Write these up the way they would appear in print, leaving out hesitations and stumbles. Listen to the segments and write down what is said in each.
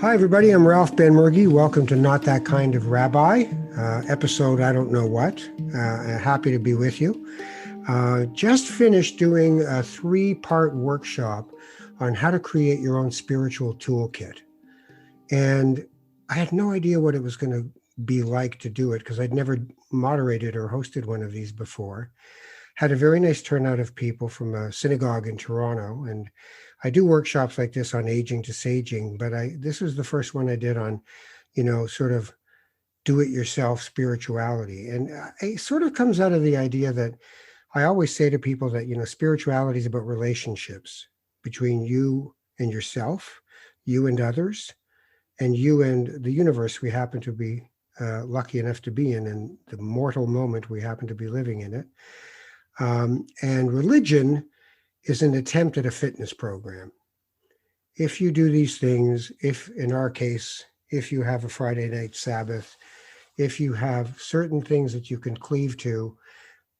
Hi, everybody. I'm Ralph Benmergui. Welcome to Not That Kind of Rabbi, episode I don't know what. Happy to be with you. Just finished doing a 3-part workshop on how to create your own spiritual toolkit. And I had no idea what it was going to be like to do it because I'd never moderated or hosted one of these before. Had a very nice turnout of people from a synagogue in Toronto, and I do workshops like this on aging to saging, but this was the first one I did on, sort of do-it-yourself spirituality. And it sort of comes out of the idea that I always say to people that, spirituality is about relationships between you and yourself, you and others, and you and the universe we happen to be lucky enough to be in, and the mortal moment we happen to be living in it. And religion is an attempt at a fitness program. If you do these things, if in our case, if you have a Friday night Sabbath, if you have certain things that you can cleave to,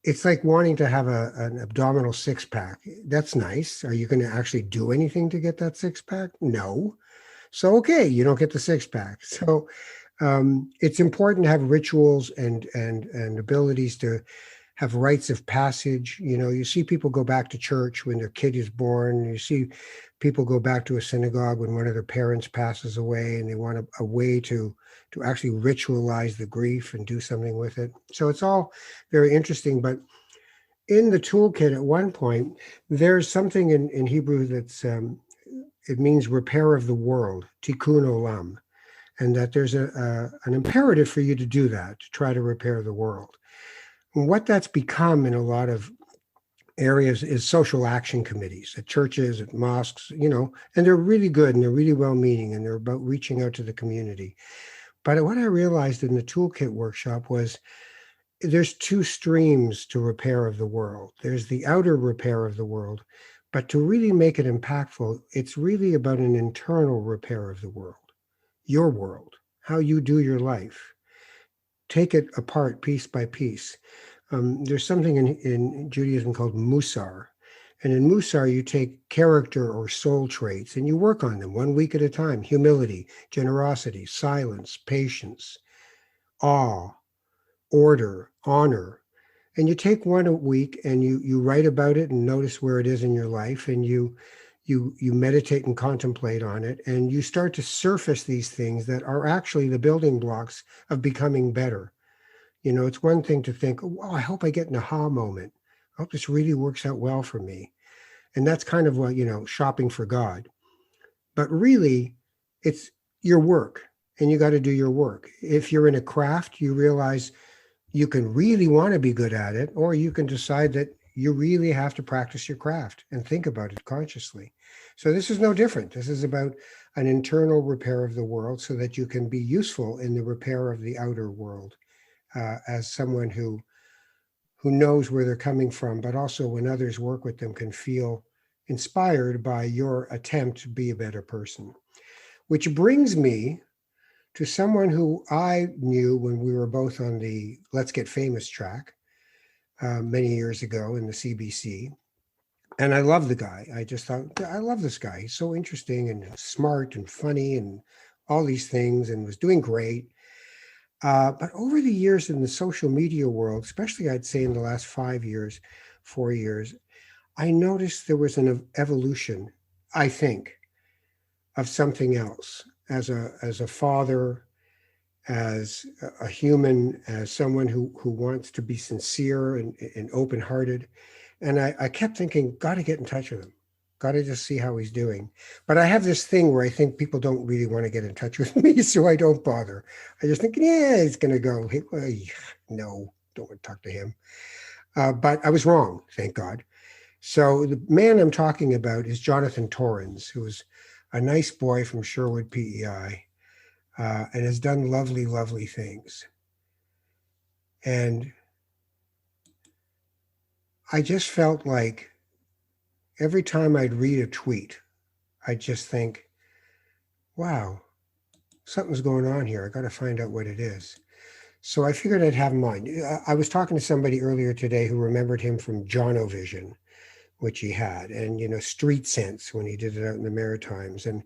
it's like wanting to have an abdominal six-pack. That's nice. Are you going to actually do anything to get that six-pack? No. So, okay, you don't get the six-pack. So it's important to have rituals and abilities to have rites of passage. You see people go back to church when their kid is born. You see people go back to a synagogue when one of their parents passes away, and they want a way to actually ritualize the grief and do something with it. So it's all very interesting. But in the toolkit at one point, there's something in Hebrew that's, it means repair of the world, tikkun olam, and that there's an imperative for you to do that, to try to repair the world. And what that's become in a lot of areas is social action committees at churches, at mosques, and they're really good and they're really well-meaning and they're about reaching out to the community. But what I realized in the toolkit workshop was there's two streams to repair of the world. There's the outer repair of the world, but to really make it impactful, it's really about an internal repair of the world, your world, how you do your life. Take it apart piece by piece. There's something in Judaism called Musar. And in Musar, you take character or soul traits and you work on them 1 week at a time. Humility, generosity, silence, patience, awe, order, honor. And you take one a week and you write about it and notice where it is in your life, and you meditate and contemplate on it, and you start to surface these things that are actually the building blocks of becoming better. It's one thing to think, oh, I hope I get an aha moment. I hope this really works out well for me. And that's kind of what, shopping for God. But really, it's your work, and you got to do your work. If you're in a craft, you realize you can really want to be good at it, or you can decide that you really have to practice your craft and think about it consciously. So this is no different. This is about an internal repair of the world so that you can be useful in the repair of the outer world. As someone who knows where they're coming from, but also when others work with them can feel inspired by your attempt to be a better person. Which brings me to someone who I knew when we were both on the Let's Get Famous track many years ago in the CBC. And I love the guy. I just thought, I love this guy. He's so interesting and smart and funny and all these things, and was doing great. But over the years in the social media world, especially I'd say in the last 4 years, I noticed there was an evolution, I think, of something else as a father, as a human, as someone who wants to be sincere and open-hearted. And I kept thinking, got to get in touch with him. Got to just see how he's doing. But I have this thing where I think people don't really want to get in touch with me, so I don't bother. I just think, yeah, he's going to go. No, don't want to talk to him. But I was wrong, thank God. So the man I'm talking about is Jonathan Torrens, who is a nice boy from Sherwood, PEI, and has done lovely, lovely things. And I just felt like every time I'd read a tweet, I'd just think, wow, something's going on here. I got to find out what it is. So I figured I'd have him on. I was talking to somebody earlier today who remembered him from Jonovision, which he had, and Street Sense when he did it out in the Maritimes, and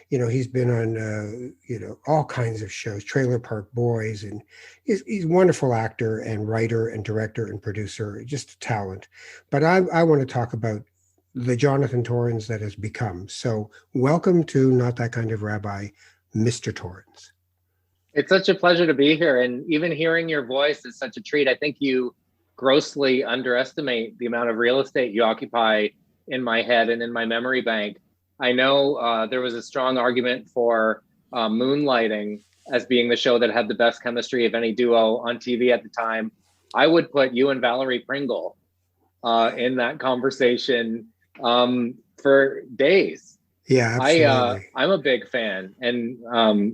he's been on all kinds of shows, Trailer Park Boys, and he's a wonderful actor and writer and director and producer, just a talent. But I want to talk about the Jonathan Torrens that has become. So welcome to Not That Kind of Rabbi, Mr. Torrens. It's such a pleasure to be here, and even hearing your voice is such a treat. I think you grossly underestimate the amount of real estate you occupy in my head and in my memory bank. I know there was a strong argument for Moonlighting as being the show that had the best chemistry of any duo on TV at the time. I would put you and Valerie Pringle in that conversation for days. Yeah, absolutely. I'm a big fan, and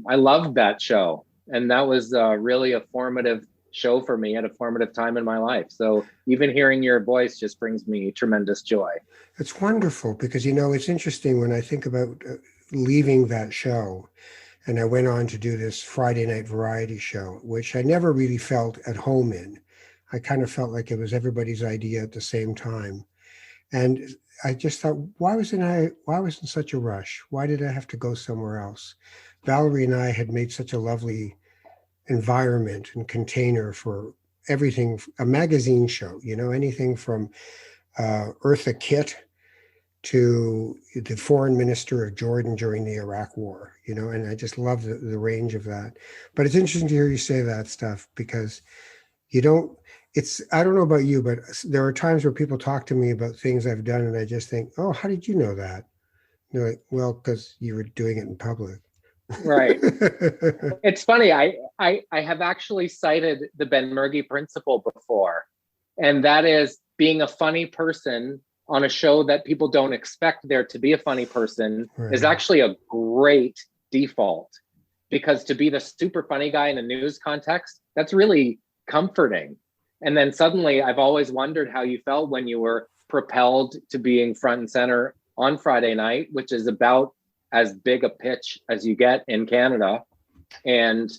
I loved that show. And that was really a formative show for me at a formative time in my life. So even hearing your voice just brings me tremendous joy. It's wonderful because, it's interesting when I think about leaving that show, and I went on to do this Friday night variety show, which I never really felt at home in. I kind of felt like it was everybody's idea at the same time. And I just thought, why was in such a rush? Why did I have to go somewhere else? Valerie and I had made such a lovely environment and container for everything, a magazine show, anything from Eartha Kitt to the foreign minister of Jordan during the Iraq War, and I just love the range of that. But it's interesting to hear you say that stuff because I don't know about you, but there are times where people talk to me about things I've done and I just think, oh, how did you know that? And they're like, well, because you were doing it in public. Right. It's funny. I have actually cited the Ben Murgy principle before, and that is being a funny person on a show that people don't expect there to be a funny person is actually a great default, because to be the super funny guy in a news context, that's really comforting. And then suddenly I've always wondered how you felt when you were propelled to being front and center on Friday night, which is about as big a pitch as you get in Canada. And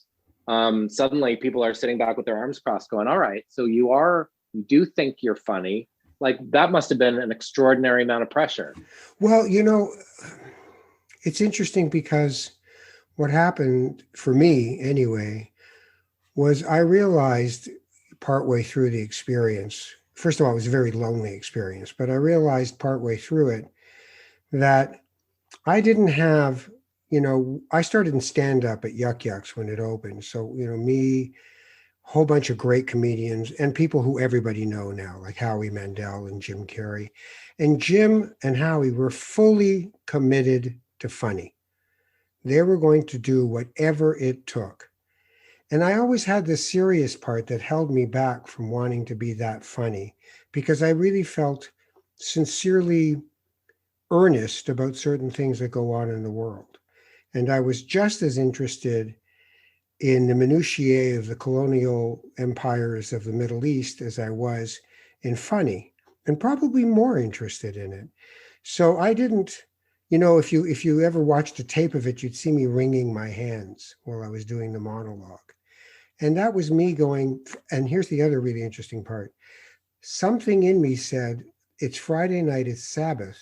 suddenly people are sitting back with their arms crossed going, all right, so you do think you're funny. Like, that must have been an extraordinary amount of pressure. Well, it's interesting because what happened for me anyway was I realized partway through the experience, first of all, it was a very lonely experience, but I realized partway through it that I didn't have, I started in stand-up at Yuck Yucks when it opened. So, me, a whole bunch of great comedians and people who everybody know now, like Howie Mandel and Jim Carrey. And Jim and Howie were fully committed to funny. They were going to do whatever it took. And I always had this serious part that held me back from wanting to be that funny, because I really felt sincerely earnest about certain things that go on in the world. And I was just as interested in the minutiae of the colonial empires of the Middle East as I was in funny, and probably more interested in it. So I didn't, if you ever watched a tape of it, you'd see me wringing my hands while I was doing the monologue. And that was me going, and here's the other really interesting part. Something in me said, it's Friday night, it's Sabbath.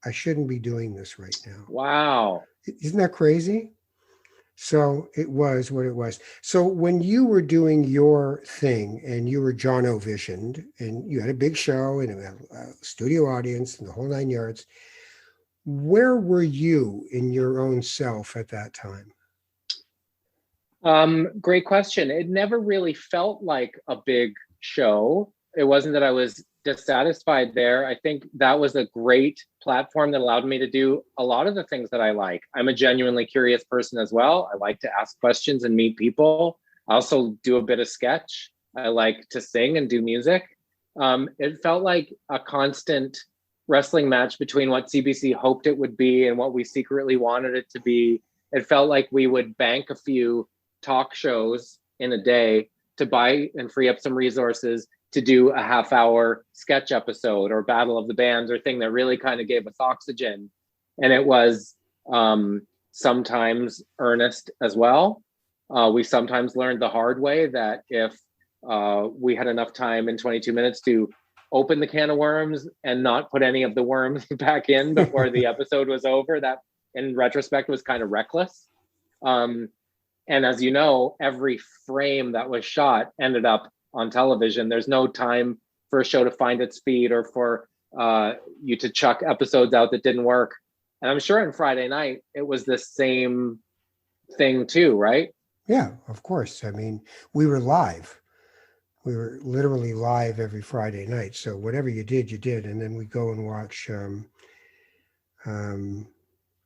I shouldn't be doing this right now. Wow. Isn't that crazy? So it was what it was. So when you were doing your thing and you were John O-visioned and you had a big show and a studio audience and the whole 9 yards, where were you in your own self at that time? Great question. It never really felt like a big show. It wasn't that I was dissatisfied there. I think that was a great platform that allowed me to do a lot of the things that I like. I'm a genuinely curious person as well. I like to ask questions and meet people. I also do a bit of sketch. I like to sing and do music. It felt like a constant wrestling match between what CBC hoped it would be and what we secretly wanted it to be. It felt like we would bank a few talk shows in a day to buy and free up some resources to do a half-hour sketch episode or Battle of the Bands or thing that really kind of gave us oxygen. And it was sometimes earnest as well. We sometimes learned the hard way that if we had enough time in 22 minutes to open the can of worms and not put any of the worms back in before the episode was over. That, in retrospect, was kind of reckless. And as you know, every frame that was shot ended up on television. There's no time for a show to find its feet or for you to chuck episodes out that didn't work. And I'm sure on Friday night, it was the same thing too, right? Yeah, of course. I mean, we were live. We were literally live every Friday night. So whatever you did, you did. And then we go and watch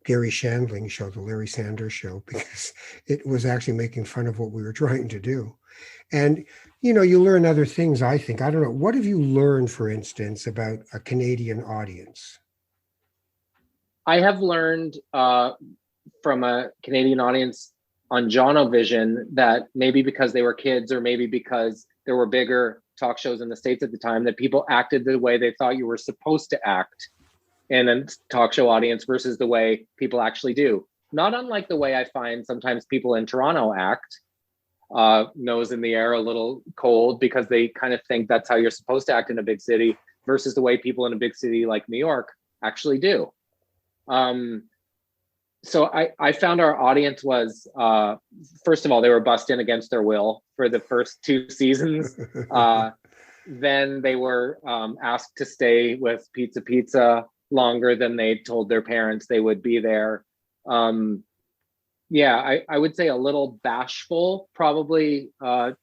Gary Shandling's show, the Larry Sanders Show, because it was actually making fun of what we were trying to do. And, you know, you learn other things, I think. I don't know. What have you learned, for instance, about a Canadian audience? I have learned from a Canadian audience on Jonovision that maybe because they were kids or maybe because there were bigger talk shows in the States at the time, that people acted the way they thought you were supposed to act in a talk show audience versus the way people actually do. Not unlike the way I find sometimes people in Toronto act, nose in the air, a little cold, because they kind of think that's how you're supposed to act in a big city versus the way people in a big city like New York actually do. So I found our audience was, first of all, they were bussed in against their will for the first 2 seasons. Then they were asked to stay with Pizza longer than they told their parents they would be there. Yeah, I would say a little bashful, probably, to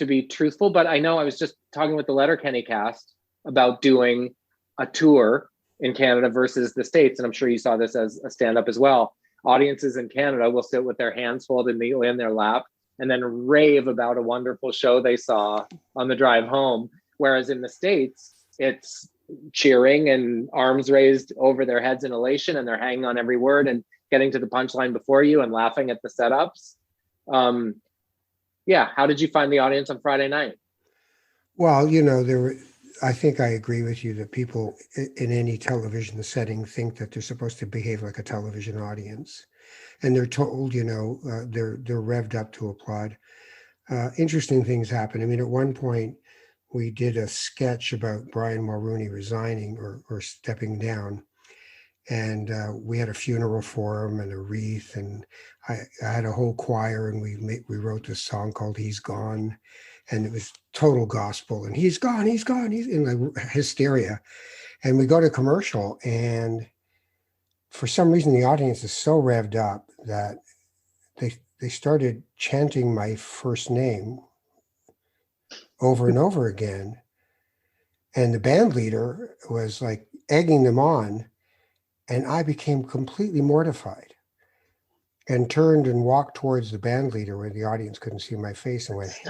be truthful. But I know I was just talking with the Letterkenny cast about doing a tour in Canada versus the States. And I'm sure you saw this as a stand-up as well. Audiences in Canada will sit with their hands folded neatly in their lap and then rave about a wonderful show they saw on the drive home. Whereas in the States, it's cheering and arms raised over their heads in elation, and they're hanging on every word and getting to the punchline before you and laughing at the setups. Yeah, how did you find the audience on Friday night? Well, you know, I think I agree with you that people in any television setting think that they're supposed to behave like a television audience, and they're told, you know, they're revved up to applaud. Interesting things happen. I mean, at one point, we did a sketch about Brian Mulroney resigning or stepping down, and we had a funeral for him and a wreath, and I had a whole choir, and we wrote this song called "He's Gone." And it was total gospel, and he's gone, he's in like hysteria. And we go to commercial, and for some reason, the audience is so revved up that they started chanting my first name over and over again. And the band leader was like egging them on, and I became completely mortified and turned and walked towards the band leader where the audience couldn't see my face and went, "Hey,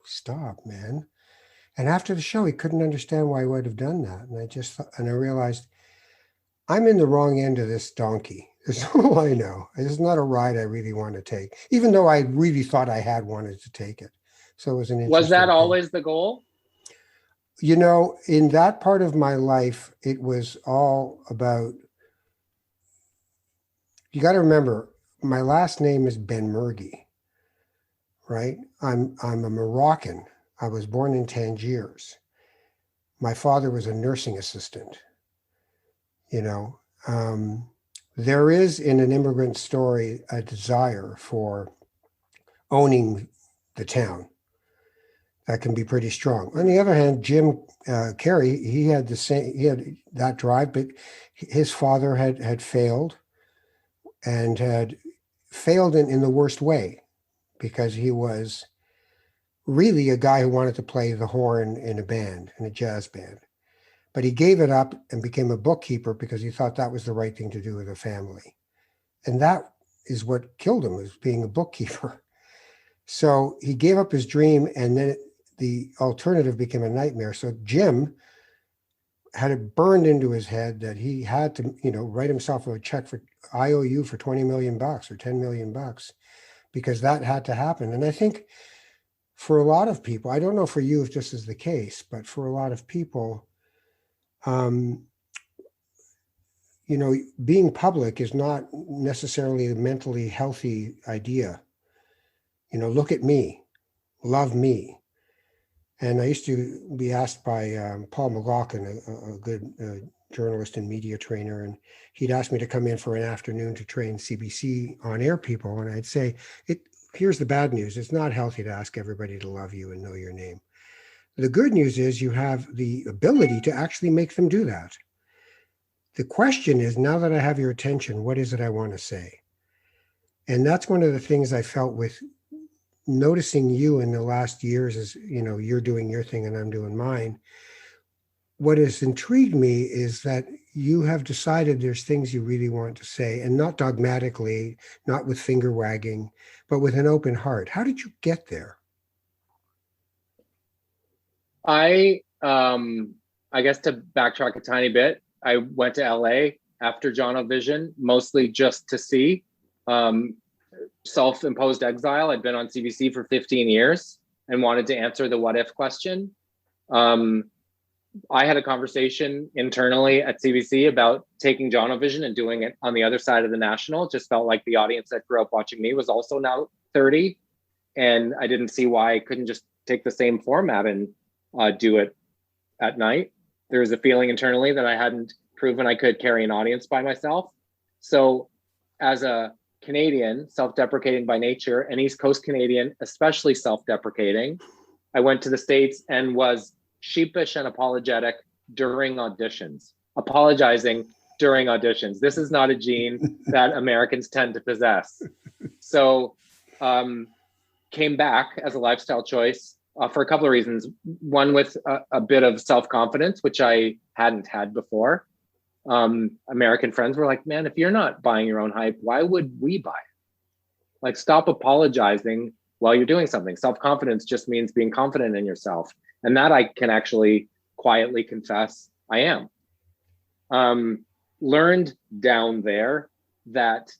stop, man." And after the show, he couldn't understand why I would have done that. And I realized I'm in the wrong end of this donkey. That's all I know. This is not a ride I really want to take, even though I really thought I had wanted to take it. So it was an interesting Was that thing. always the goal? You know, in that part of my life, it was all about, you got to remember, my last name is Benmergui, right? I'm a Moroccan. I was born in Tangiers. My father was a nursing assistant. You know, there is in an immigrant story a desire for owning the town that can be pretty strong. On the other hand, Jim Carrey, he had that drive, but his father had failed, and had failed in the worst way, because he was really a guy who wanted to play the horn in a jazz band. But he gave it up and became a bookkeeper because he thought that was the right thing to do with a family. And that is what killed him, was being a bookkeeper. So he gave up his dream, and then the alternative became a nightmare. So Jim had it burned into his head that he had to, you know, write himself a check for IOU for $20 million or $10 million, because that had to happen. And I think for a lot of people, I don't know for you if this is the case, but for a lot of people, you know, being public is not necessarily a mentally healthy idea. You know, look at me, love me. And I used to be asked by Paul McLaughlin, a good journalist and media trainer, and he'd ask me to come in for an afternoon to train CBC on-air people. And I'd say, here's the bad news. It's not healthy to ask everybody to love you and know your name. The good news is you have the ability to actually make them do that. The question is, now that I have your attention, what is it I want to say? And that's one of the things I felt with noticing you in the last years is, you're doing your thing and I'm doing mine. What has intrigued me is that you have decided there's things you really want to say, and not dogmatically, not with finger wagging, but with an open heart. How did you get there? I guess to backtrack a tiny bit, I went to LA after Jonovision, mostly just to see self-imposed exile. I'd been on CBC for 15 years and wanted to answer the what if question. I had a conversation internally at CBC about taking Jonovision and doing it on the other side of the national. It just felt like the audience that grew up watching me was also now 30. And I didn't see why I couldn't just take the same format and do it at night. There was a feeling internally that I hadn't proven I could carry an audience by myself. So as a Canadian, self-deprecating by nature, and East Coast Canadian, especially self-deprecating, I went to the States and was sheepish and apologetic during auditions, apologizing during auditions. This is not a gene that Americans tend to possess. So came back as a lifestyle choice for a couple of reasons. One, with a bit of self-confidence, which I hadn't had before. American friends were like, man, if you're not buying your own hype, why would we buy it? Like, stop apologizing while you're doing something. Self-confidence just means being confident in yourself. And that I can actually quietly confess I am. Learned down there that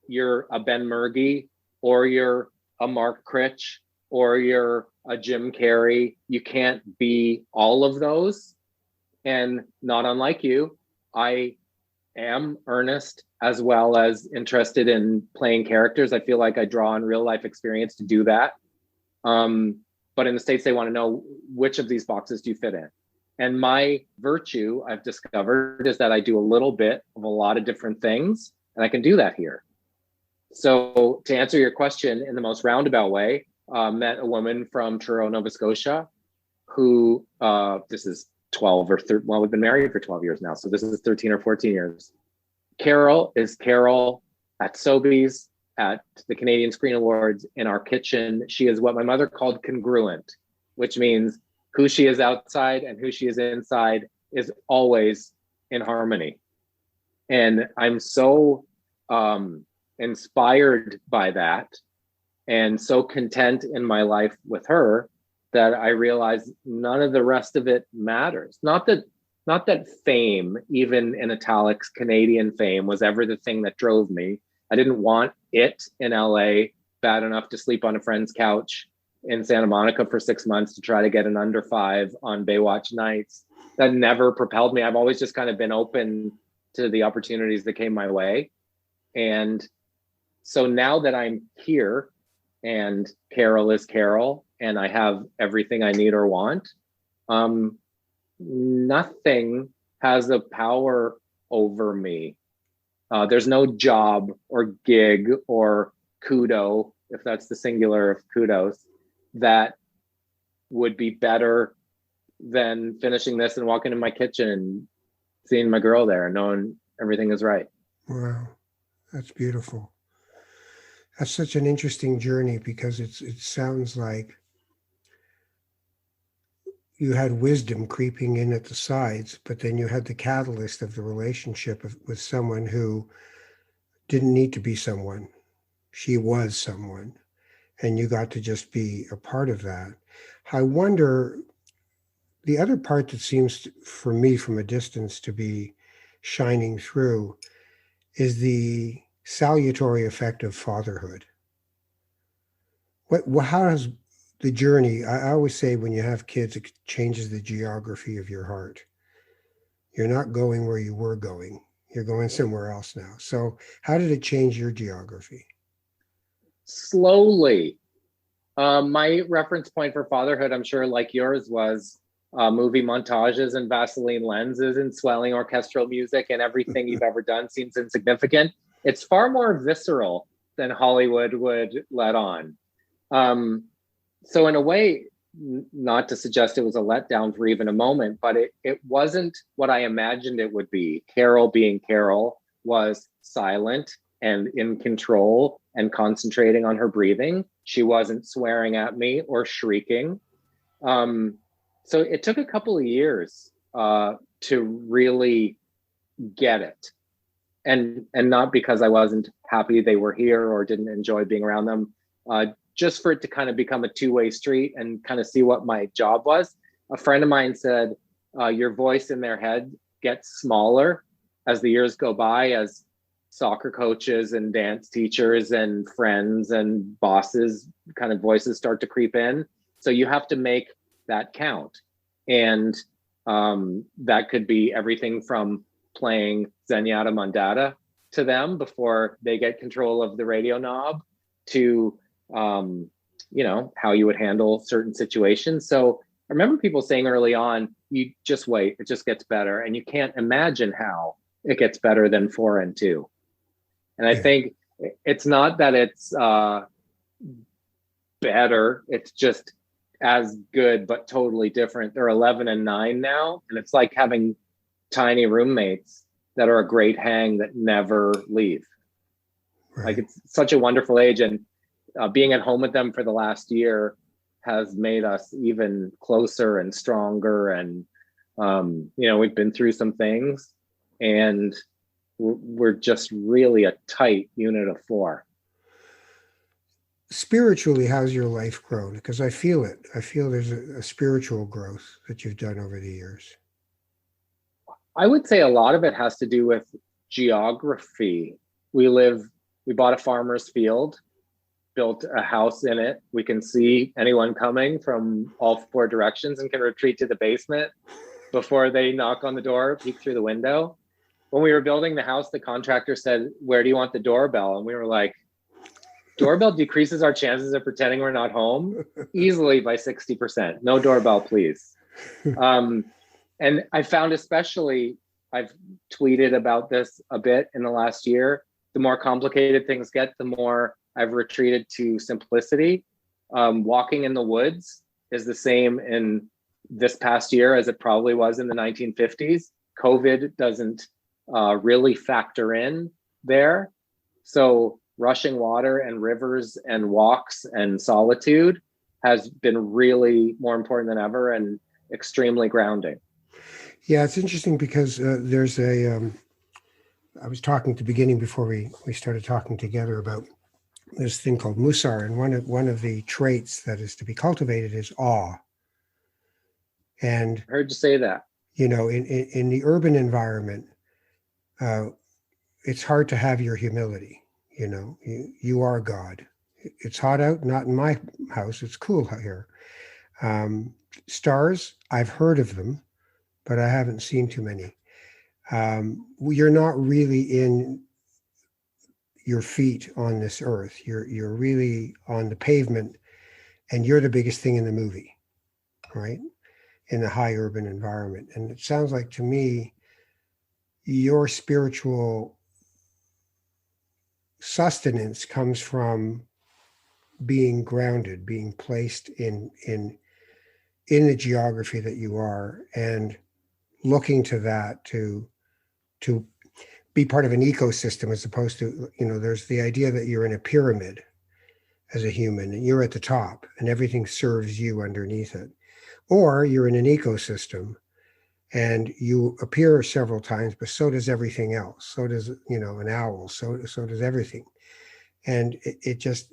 you're a Ben Murgy, or you're a Mark Critch, or you're a Jim Carrey. You can't be all of those. And not unlike you, I am earnest as well as interested in playing characters. I feel like I draw on real life experience to do that. But in the States, they want to know, which of these boxes do you fit in? And my virtue, I've discovered, is that I do a little bit of a lot of different things, and I can do that here. So to answer your question in the most roundabout way, met a woman from Torrens, Nova Scotia, who, this is 12 or 13, well, we've been married for 12 years now, so this is 13 or 14 years. Carol is Carol at Sobeys, at the Canadian Screen Awards, in our kitchen. She is what my mother called congruent, which means who she is outside and who she is inside is always in harmony. And I'm so inspired by that and so content in my life with her that I realize none of the rest of it matters. Not that fame, even in italics, Canadian fame, was ever the thing that drove me. I didn't want it in LA bad enough to sleep on a friend's couch in Santa Monica for 6 months to try to get an under 5 on Baywatch nights. That never propelled me. I've always just kind of been open to the opportunities that came my way. And so now that I'm here and Carol is Carol and I have everything I need or want, nothing has the power over me. There's no job or gig or kudo, if that's the singular of kudos, that would be better than finishing this and walking in my kitchen and seeing my girl there and knowing everything is right. Wow, that's beautiful. That's such an interesting journey, because it sounds like you had wisdom creeping in at the sides, but then you had the catalyst of the relationship with someone who didn't need to be someone. She was someone, and you got to just be a part of that. I wonder, the other part that seems for me from a distance to be shining through is the salutary effect of fatherhood. How has the journey, I always say when you have kids, it changes the geography of your heart. You're not going where you were going. You're going somewhere else now. So how did it change your geography? Slowly. My reference point for fatherhood, I'm sure, like yours, was movie montages and Vaseline lenses and swelling orchestral music, and everything you've ever done seems insignificant. It's far more visceral than Hollywood would let on. So in a way, not to suggest it was a letdown for even a moment, but it wasn't what I imagined it would be. Carol, being Carol, was silent and in control and concentrating on her breathing. She wasn't swearing at me or shrieking. So it took a couple of years to really get it. And not because I wasn't happy they were here or didn't enjoy being around them, just for it to kind of become a two-way street and kind of see what my job was. A friend of mine said, your voice in their head gets smaller as the years go by, as soccer coaches and dance teachers and friends and bosses kind of voices start to creep in. So you have to make that count. And that could be everything from playing Zenyatta Mondata to them before they get control of the radio knob, to how you would handle certain situations. So I remember people saying early on, you just wait, it just gets better. And you can't imagine how it gets better than 4 and 2. And I think it's not that it's better, it's just as good, but totally different. They're 11 and 9 now. And it's like having tiny roommates that are a great hang that never leave. Right. Like, it's such a wonderful age. And being at home with them for the last year has made us even closer and stronger. And, we've been through some things, and we're just really a tight unit of 4. Spiritually, how's your life grown? Because I feel it. I feel there's a spiritual growth that you've done over the years. I would say a lot of it has to do with geography. We bought a farmer's field, built a house in it. We can see anyone coming from all 4 directions and can retreat to the basement before they knock on the door, peek through the window. When we were building the house, the contractor said, "Where do you want the doorbell?" And we were like, doorbell decreases our chances of pretending we're not home easily by 60%. No doorbell, please. And I found, especially, I've tweeted about this a bit in the last year, the more complicated things get, the more I've retreated to simplicity. Walking in the woods is the same in this past year as it probably was in the 1950s. COVID doesn't really factor in there. So rushing water and rivers and walks and solitude has been really more important than ever and extremely grounding. Yeah, it's interesting because there's I was talking at the beginning before we started talking together about this thing called Musar, and one of the traits that is to be cultivated is awe. And I heard you say that. In the urban environment, it's hard to have your humility. You are God. It's hot out, not in my house. It's cool here. Stars, I've heard of them, but I haven't seen too many. You're not really in your feet on this earth. You're really on the pavement, and you're the biggest thing in the movie, right? In the high urban environment. And it sounds like to me, your spiritual sustenance comes from being grounded, being placed in the geography that you are, and looking to that to be part of an ecosystem, as opposed to, there's the idea that you're in a pyramid as a human and you're at the top and everything serves you underneath it. Or you're in an ecosystem and you appear several times, but so does everything else. So does, an owl. So does everything. And it just,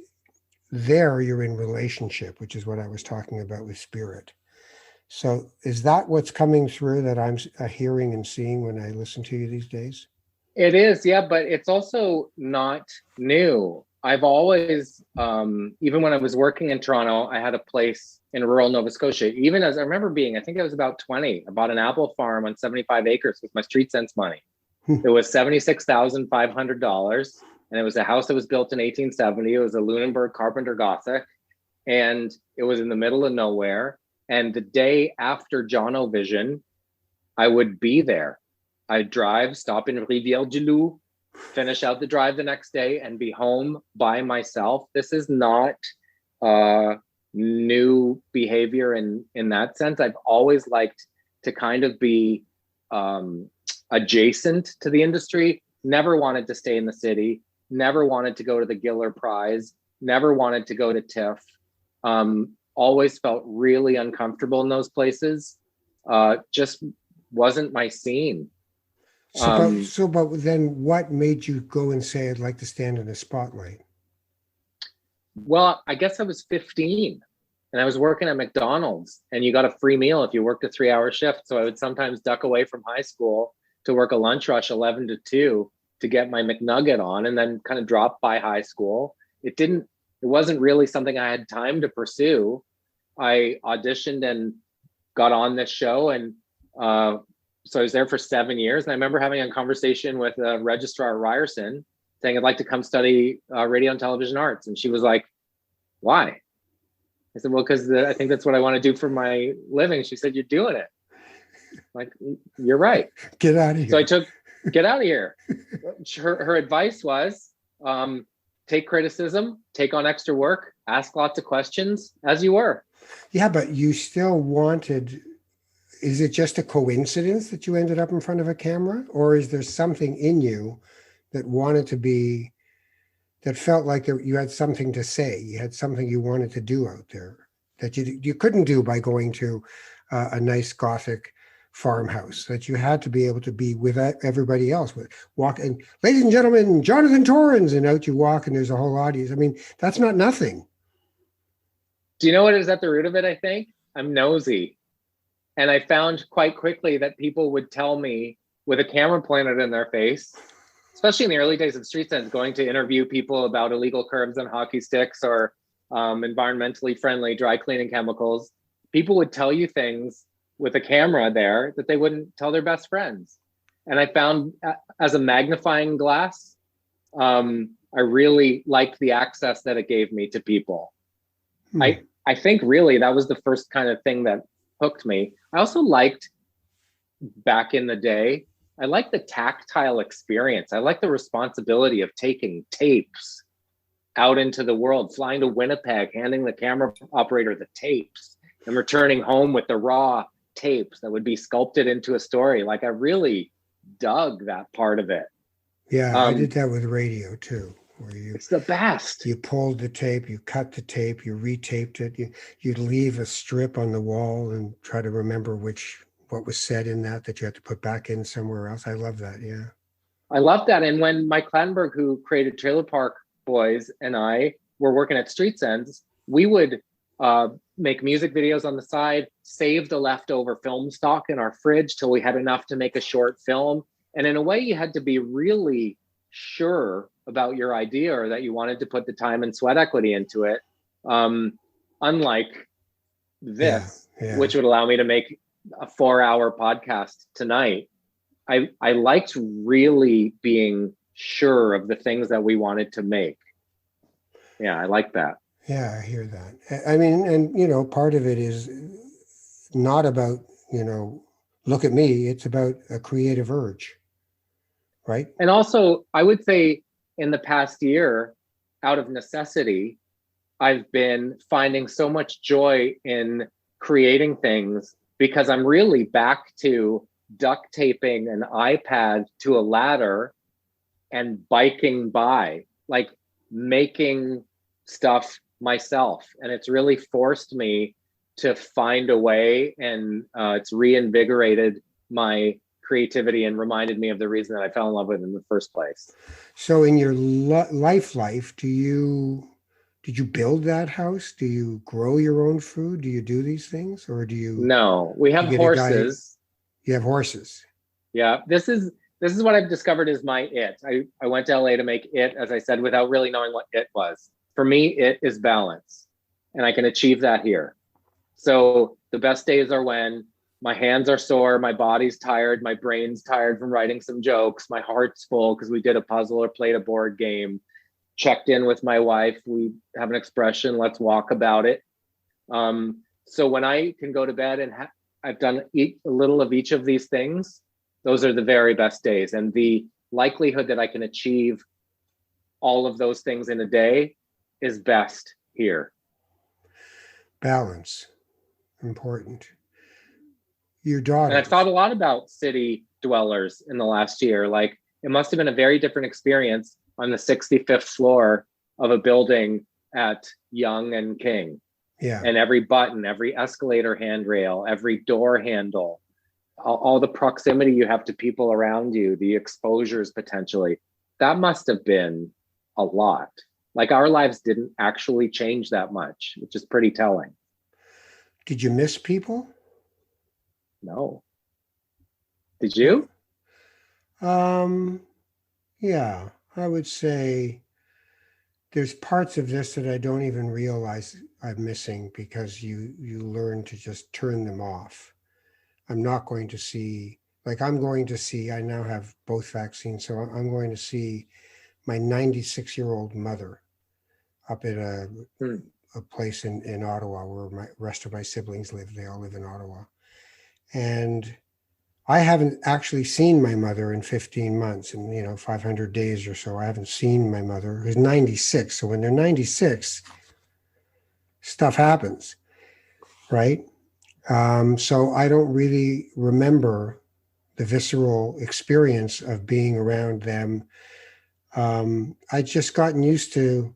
there you're in relationship, which is what I was talking about with spirit. So is that what's coming through that I'm hearing and seeing when I listen to you these days? It is, yeah, but it's also not new. I've always, even when I was working in Toronto, I had a place in rural Nova Scotia. Even as I remember being, I think I was about 20, I bought an apple farm on 75 acres with my street sense money. It was $76,500. And it was a house that was built in 1870. It was a Lunenburg Carpenter Gothic. and it was in the middle of nowhere. And the day after Jono Vision, I would be there. I'd drive, stop in Rivière-du-Loup, finish out the drive the next day, and be home by myself. This is not new behavior in that sense. I've always liked to kind of be adjacent to the industry. Never wanted to stay in the city. Never wanted to go to the Giller Prize. Never wanted to go to TIFF. Always felt really uncomfortable in those places. Just wasn't my scene. But then what made you go and say, I'd like to stand in the spotlight? Well, I guess I was 15 and I was working at McDonald's, and you got a free meal if you worked a 3-hour shift. So I would sometimes duck away from high school to work a lunch rush 11 to 2 to get my McNugget on, and then kind of drop by high school. It wasn't really something I had time to pursue. I auditioned and got on this show, and so I was there for 7 years. And I remember having a conversation with Registrar Ryerson saying, I'd like to come study radio and television arts. And she was like, why? I said, well, because I think that's what I want to do for my living. She said, you're doing it. I'm like, you're right. Get out of here. So get out of here. Her advice was, take criticism, take on extra work, ask lots of questions, as you were. Yeah, but you still wanted, is it just a coincidence that you ended up in front of a camera? Or is there something in you that wanted to be, that felt like you had something to say, you had something you wanted to do out there that you couldn't do by going to a nice Gothic farmhouse, that you had to be able to be with everybody else, walk and, ladies and gentlemen, Jonathan Torrens, and out you walk and there's a whole audience. I mean, that's not nothing. Do you know what is at the root of it? I think I'm nosy. And I found quite quickly that people would tell me with a camera pointed in their face, especially in the early days of Street Sense, going to interview people about illegal curbs and hockey sticks or environmentally friendly dry cleaning chemicals. People would tell you things with a camera there that they wouldn't tell their best friends. And I found as a magnifying glass, I really liked the access that it gave me to people. I think really that was the first kind of thing that hooked me. I also liked, back in the day, I liked the tactile experience. I liked the responsibility of taking tapes out into the world, flying to Winnipeg, handing the camera operator the tapes, and returning home with the raw tapes that would be sculpted into a story. Like, I really dug that part of it. Yeah, I did that with radio too. Where it's the best. You pulled the tape, you cut the tape, you retaped it. You'd leave a strip on the wall and try to remember what was said in that you had to put back in somewhere else. I love that. Yeah, I love that. And when Mike Clattenburg, who created Trailer Park Boys, and I were working at Street Sense, we would make music videos on the side, save the leftover film stock in our fridge till we had enough to make a short film. And in a way, you had to be really sure about your idea, or that you wanted to put the time and sweat equity into it. Unlike this, which would allow me to make a 4-hour podcast tonight. I liked really being sure of the things that we wanted to make. Yeah, I like that. Yeah, I hear that. I mean, and, part of it is not about, look at me. It's about a creative urge, right? And also, I would say in the past year, out of necessity, I've been finding so much joy in creating things, because I'm really back to duct taping an iPad to a ladder and biking by, like making stuff myself. And it's really forced me to find a way, and it's reinvigorated my creativity and reminded me of the reason that I fell in love with it in the first place. So in your life, did you build that house? Do you grow your own food? Do you do these things, or do you? No, we have horses. You have horses. Yeah, this is what I've discovered is my it. I went to LA to make it, as I said, without really knowing what it was. For me, it is balance, and I can achieve that here. So the best days are when my hands are sore, my body's tired, my brain's tired from writing some jokes, my heart's full because we did a puzzle or played a board game. checked in with my wife. We have an expression, let's walk about it. So when I can go to bed and I've done a little of each of these things, those are the very best days. And the likelihood that I can achieve all of those things in a day is best here. Balance, important. Your daughter. And I've thought a lot about city dwellers in the last year. Like, it must have been a very different experience on the 65th floor of a building at Yonge and King. Yeah. And every button, every escalator handrail, every door handle, all the proximity you have to people around you, the exposures potentially, that must have been a lot. Like, our lives didn't actually change that much, which is pretty telling. Did you miss people? No. Did you? Yeah, I would say there's parts of this that I don't even realize I'm missing, because you learn to just turn them off. I'm not going to see, like, I now have both vaccines, so I'm going to see my 96-year-old mother up at a place in Ottawa where my rest of my siblings live. They all live in Ottawa. And I haven't actually seen my mother in 15 months, and 500 days or so. I haven't seen my mother, who's 96. So when they're 96, stuff happens, right? So I don't really remember the visceral experience of being around them. I just gotten used to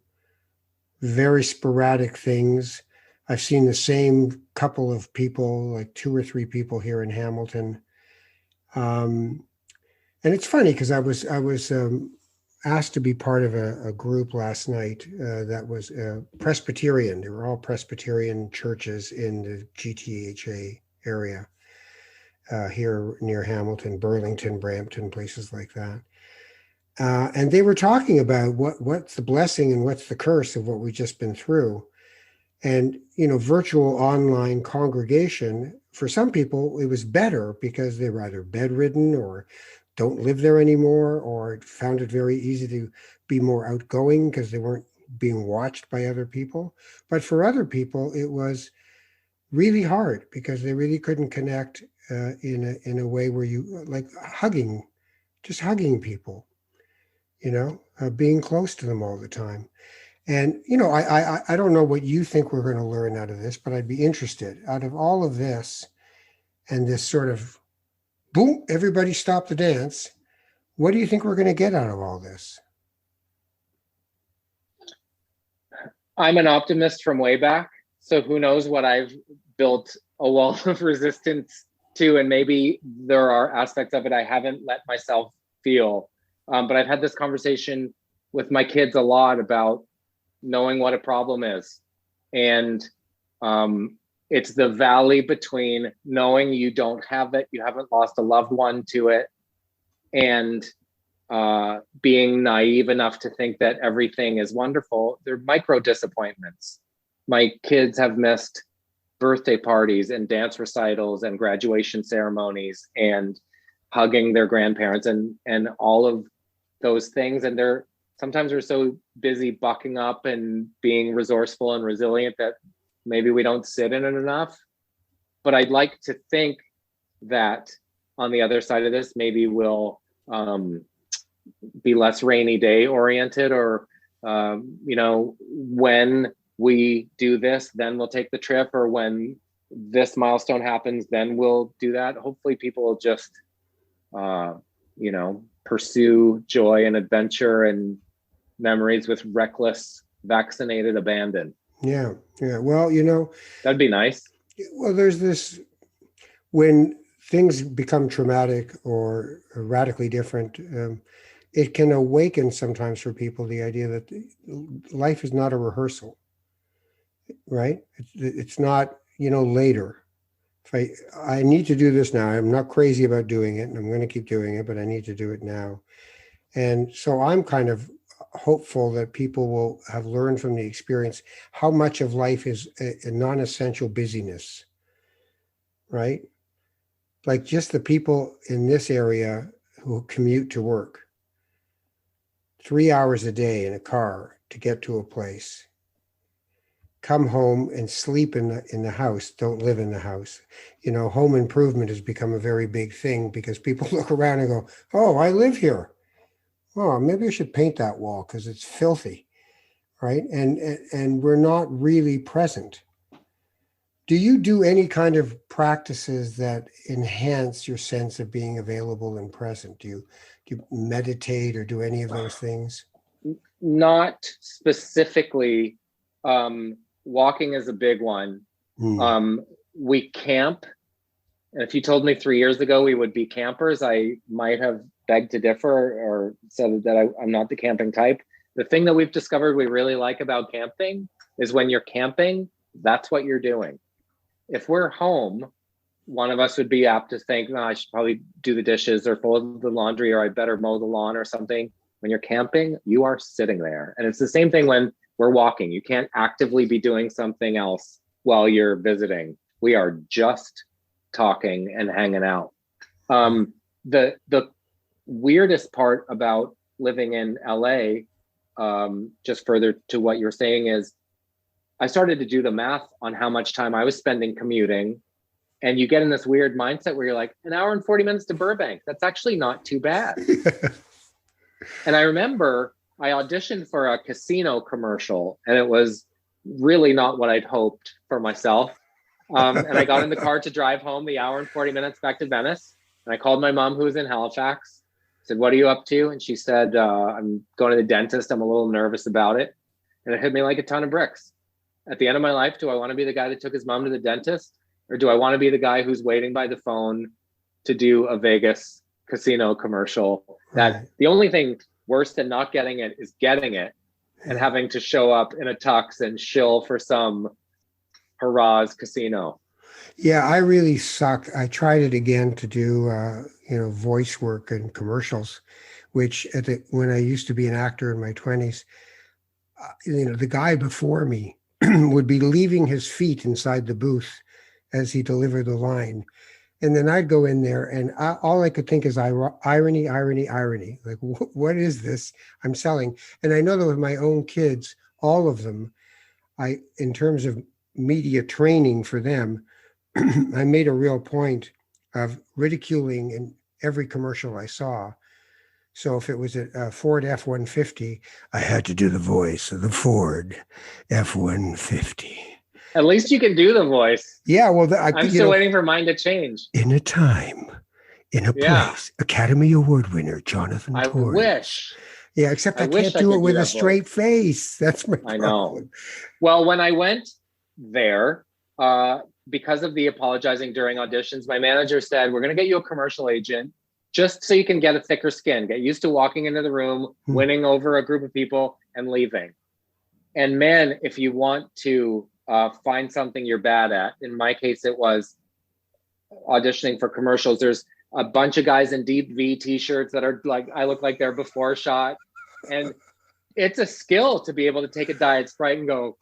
very sporadic things. I've seen the same couple of people, like 2 or 3 people here in Hamilton. And it's funny because I was asked to be part of a group last night that was Presbyterian. They were all Presbyterian churches in the GTHA area here near Hamilton, Burlington, Brampton, places like that. And they were talking about what's the blessing and what's the curse of what we've just been through. And, virtual online congregation, for some people, it was better because they were either bedridden or don't live there anymore, or found it very easy to be more outgoing because they weren't being watched by other people. But for other people, it was really hard because they really couldn't connect in a way where you, like, just hugging people, being close to them all the time. And, I don't know what you think we're going to learn out of this, but I'd be interested. Out of all of this and this sort of, boom, everybody stop the dance, what do you think we're going to get out of all this? I'm an optimist from way back. So who knows what I've built a wall of resistance to, and maybe there are aspects of it I haven't let myself feel. But I've had this conversation with my kids a lot about knowing what a problem is. And it's the valley between knowing you don't have it, you haven't lost a loved one to it, and being naive enough to think that everything is wonderful. They're micro disappointments. My kids have missed birthday parties and dance recitals and graduation ceremonies and hugging their grandparents and all of those things. And sometimes we're so busy bucking up and being resourceful and resilient that maybe we don't sit in it enough. But I'd like to think that on the other side of this, maybe we'll be less rainy day oriented, or, when we do this, then we'll take the trip, or when this milestone happens, then we'll do that. Hopefully people will just, pursue joy and adventure and memories with reckless, vaccinated abandon. Yeah. Well, that'd be nice. Well, there's this, when things become traumatic or radically different, it can awaken sometimes for people the idea that life is not a rehearsal, right? It's not, later. If I need to do this now, I'm not crazy about doing it, and I'm going to keep doing it, but I need to do it now. And so I'm kind of hopeful that people will have learned from the experience how much of life is a non-essential busyness, right? Like just the people in this area who commute to work 3 hours a day in a car to get to a place. Come home and sleep in the house. Don't live in the house. You know, home improvement has become a very big thing because people look around and go, "Oh, I live here. Oh, maybe I should paint that wall because it's filthy," right? And we're not really present. Do you do any kind of practices that enhance your sense of being available and present? Do you meditate or do any of those things? Not specifically. Walking is a big one. We camp. And if you told me 3 years ago we would be campers, I might have begged to differ or said that I'm not the camping type. The thing that we've discovered we really like about camping is when you're camping, that's what you're doing. If we're home, one of us would be apt to think, no, I should probably do the dishes or fold the laundry, or I better mow the lawn or something. When you're camping, you are sitting there. And it's the same thing when we're walking. You can't actively be doing something else while you're visiting. We are just talking and hanging out. The weirdest part about living in LA, just further to what you're saying, is I started to do the math on how much time I was spending commuting. And you get in this weird mindset where you're like, an hour and 40 minutes to Burbank. That's actually not too bad. And I remember I auditioned for a casino commercial, and it was really not what I'd hoped for myself. And I got in the car to drive home the hour and 40 minutes back to Venice. And I called my mom, who was in Halifax. I said, "What are you up to?" And she said, "I'm going to the dentist. I'm a little nervous about it." And it hit me like a ton of bricks. At the end of my life, do I want to be the guy that took his mom to the dentist? Or do I want to be the guy who's waiting by the phone to do a Vegas casino commercial? That the only thing worse than not getting it is getting it and having to show up in a tux and shill for some hurrah's casino. Yeah, I really suck. I tried it again to do, voice work and commercials, which when I used to be an actor in my 20s, the guy before me would be leaving his feet inside the booth as he delivered the line. And then I'd go in there and all I could think is irony, irony, irony. Like, what is this I'm selling? And I know that with my own kids, all of them, in terms of media training for them, I made a real point of ridiculing in every commercial I saw. So if it was a Ford F-150, I had to do the voice of the Ford F-150. At least you can do the voice. Yeah, well, I'm still waiting for mine to change. In a time, in a place, Academy Award winner Jonathan Torrens. I wish. Yeah, except I can't do it with a straight face. That's my problem. I know. Well, when I went there, because of the apologizing during auditions, my manager said, "We're going to get you a commercial agent just so you can get a thicker skin, get used to walking into the room, winning over a group of people and leaving." And man, if you want to find something you're bad at, in my case, it was auditioning for commercials. There's a bunch of guys in deep V t-shirts that are like, I look like their before shot. And it's a skill to be able to take a Diet Sprite and go.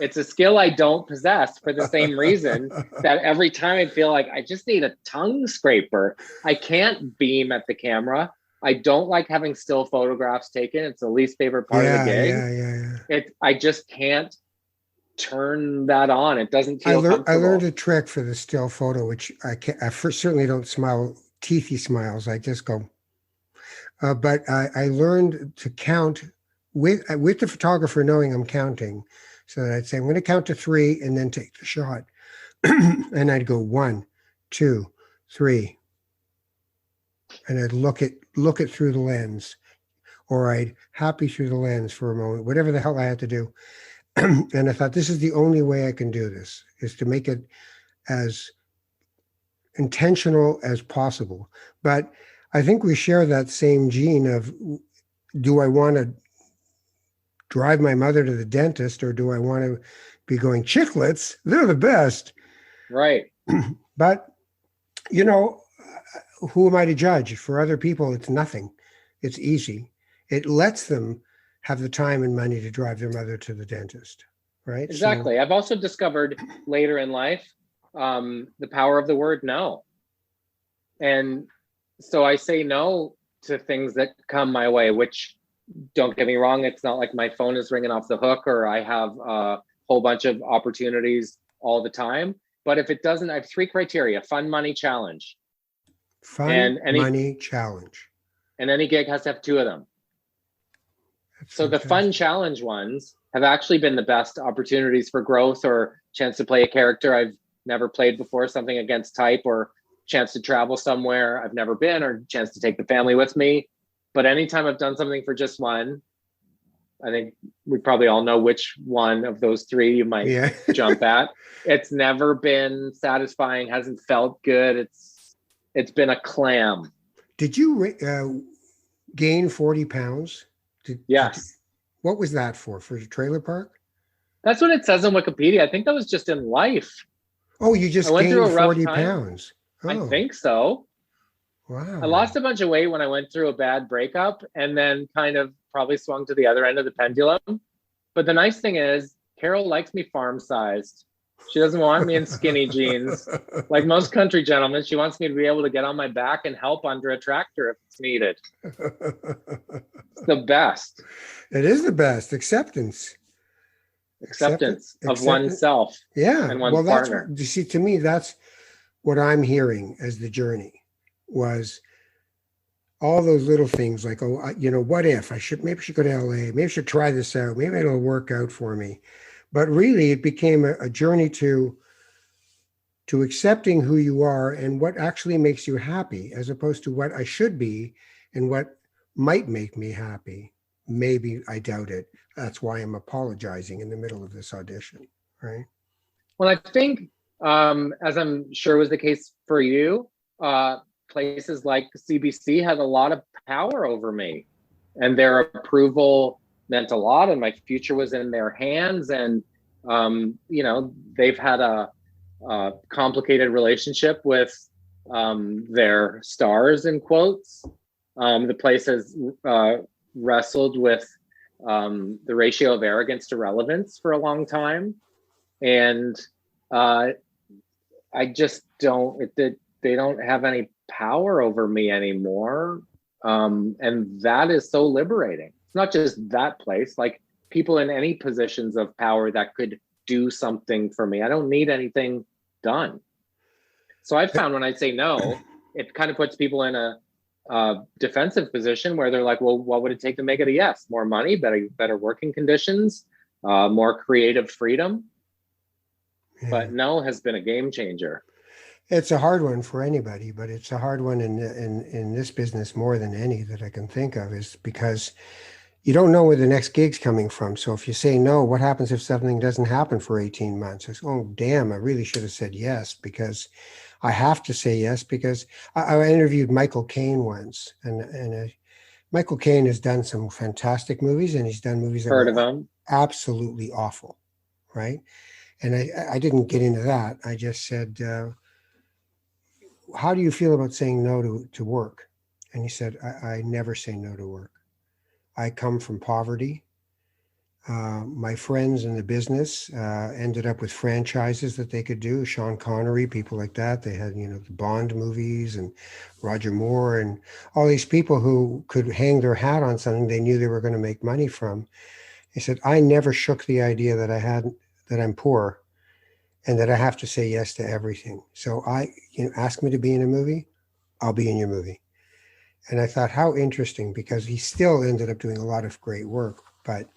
It's a skill I don't possess for the same reason that every time I feel like I just need a tongue scraper. I can't beam at the camera. I don't like having still photographs taken. It's the least favorite part of the gig. I just can't turn that on. It doesn't feel comfortable. I learned a trick for the still photo, which I certainly don't smile teethy smiles. I just go. But I learned to count with the photographer knowing I'm counting. So that I'd say, I'm going to count to 3 and then take the shot. And I'd go 1, 2, 3. And I'd look it through the lens, or I'd happy through the lens for a moment, whatever the hell I had to do. And I thought, this is the only way I can do this, is to make it as intentional as possible. But I think we share that same gene of, do I want to drive my mother to the dentist, or do I want to be going, chiclets? They're the best. Right. But, who am I to judge? For other people, it's nothing. It's easy. It lets them have the time and money to drive their mother to the dentist, right? Exactly. So, I've also discovered later in life the power of the word no. And so I say no to things that come my way, which don't get me wrong, it's not like my phone is ringing off the hook or I have a whole bunch of opportunities all the time. But if it doesn't, I have three criteria: fun, money, challenge. Fun, money, challenge. And any gig has to have two of them. That's so fantastic. The fun challenge ones have actually been the best opportunities for growth, or chance to play a character I've never played before, something against type, or chance to travel somewhere I've never been, or chance to take the family with me. But anytime I've done something for just one, I think we probably all know which one of those three you might jump at. It's never been satisfying, hasn't felt good. It's been a clam. Did you gain 40 pounds? Yes. What was that for the trailer park? That's what it says on Wikipedia. I think that was just in life. Oh, you just gained 40 pounds. Oh. I think so. Wow. I lost a bunch of weight when I went through a bad breakup, and then kind of probably swung to the other end of the pendulum. But the nice thing is, Carol likes me farm-sized. She doesn't want me in skinny jeans. Like most country gentlemen, she wants me to be able to get on my back and help under a tractor if it's needed. It's the best. It is the best. Acceptance of oneself. Yeah. And one's partner. You see, to me, that's what I'm hearing as the journey was all those little things like, oh, what if maybe I should go to LA, maybe I should try this out, maybe it'll work out for me. But really it became a journey to accepting who you are and what actually makes you happy, as opposed to what I should be and what might make me happy. Maybe I doubt it. That's why I'm apologizing in the middle of this audition, right? Well, I think, as I'm sure was the case for you, places like CBC had a lot of power over me, and their approval meant a lot, and my future was in their hands. And they've had a complicated relationship with their stars, in quotes. The place has wrestled with the ratio of arrogance to relevance for a long time, and I just they don't have any power over me anymore. And that is so liberating. It's not just that place, like people in any positions of power that could do something for me. I don't need anything done. So I found when I say no, it kind of puts people in a defensive position where they're like, well, what would it take to make it a yes? More money, better working conditions, more creative freedom. Yeah. But no has been a game changer. It's a hard one for anybody, but it's a hard one in this business more than any that I can think of, is because you don't know where the next gig's coming from. So if you say no, what happens if something doesn't happen for 18 months? It's, oh, damn, I really should have said yes, because I have to say yes, because I interviewed Michael Caine once, and Michael Caine has done some fantastic movies, and he's done movies that were absolutely awful, right? And I didn't get into that. I just said, how do you feel about saying no to work? And he said, I never say no to work. I come from poverty. My friends in the business ended up with franchises that they could do. Sean Connery, people like that. They had, the Bond movies, and Roger Moore, and all these people who could hang their hat on something they knew they were going to make money from. He said, I never shook the idea that I'm poor and that I have to say yes to everything. So ask me to be in a movie, I'll be in your movie. And I thought, how interesting, because he still ended up doing a lot of great work, but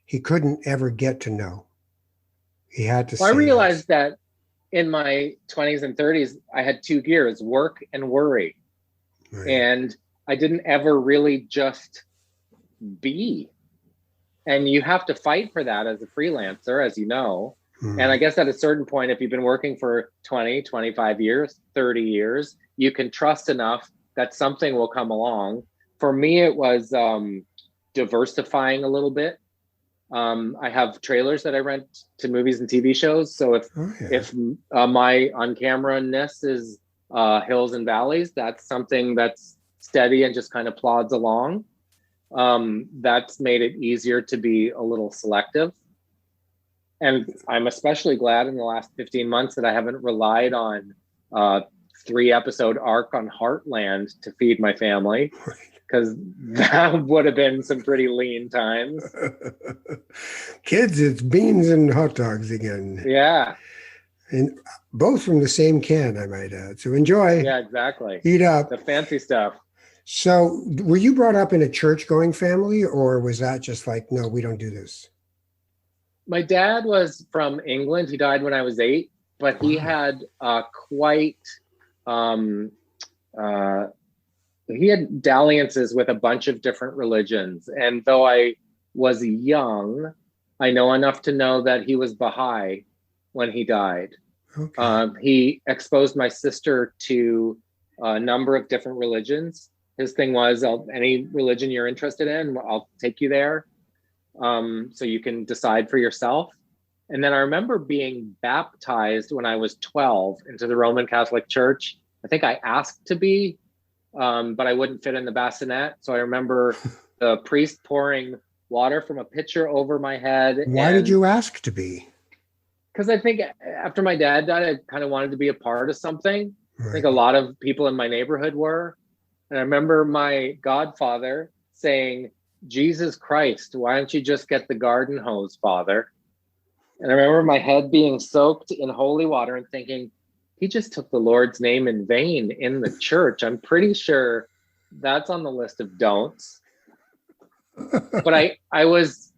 he couldn't ever get to know. He had to say I realized that in my 20s and 30s, I had two gears, work and worry. Right. And I didn't ever really just be. And you have to fight for that as a freelancer, as you know. And I guess at a certain point, if you've been working for 20, 25 years, 30 years, you can trust enough that something will come along. For me, it was diversifying a little bit. I have trailers that I rent to movies and TV shows. So if my on-camera-ness is hills and valleys, that's something that's steady and just kind of plods along. That's made it easier to be a little selective. And I'm especially glad in the last 15 months that I haven't relied on 3-episode arc on Heartland to feed my family, because that would have been some pretty lean times. Kids, it's beans and hot dogs again. Yeah. And both from the same can, I might add. So enjoy. Yeah, exactly. Eat up. The fancy stuff. So were you brought up in a church-going family, or was that just like, no, we don't do this? My dad was from England. He died when I was 8, but he had quite he had dalliances with a bunch of different religions. And though I was young, I know enough to know that he was Baha'i when he died. Okay. He exposed my sister to a number of different religions. His thing was, any religion you're interested in, I'll take you there. So you can decide for yourself. And then I remember being baptized when I was 12 into the Roman Catholic Church. I think I asked to be, but I wouldn't fit in the bassinet. So I remember the priest pouring water from a pitcher over my head. Why did you ask to be? Because I think after my dad died, I kind of wanted to be a part of something. Right. I think a lot of people in my neighborhood were. And I remember my godfather saying, Jesus Christ, why don't you just get the garden hose, Father? And I remember my head being soaked in holy water and thinking, he just took the Lord's name in vain in the church. I'm pretty sure that's on the list of don'ts. But I was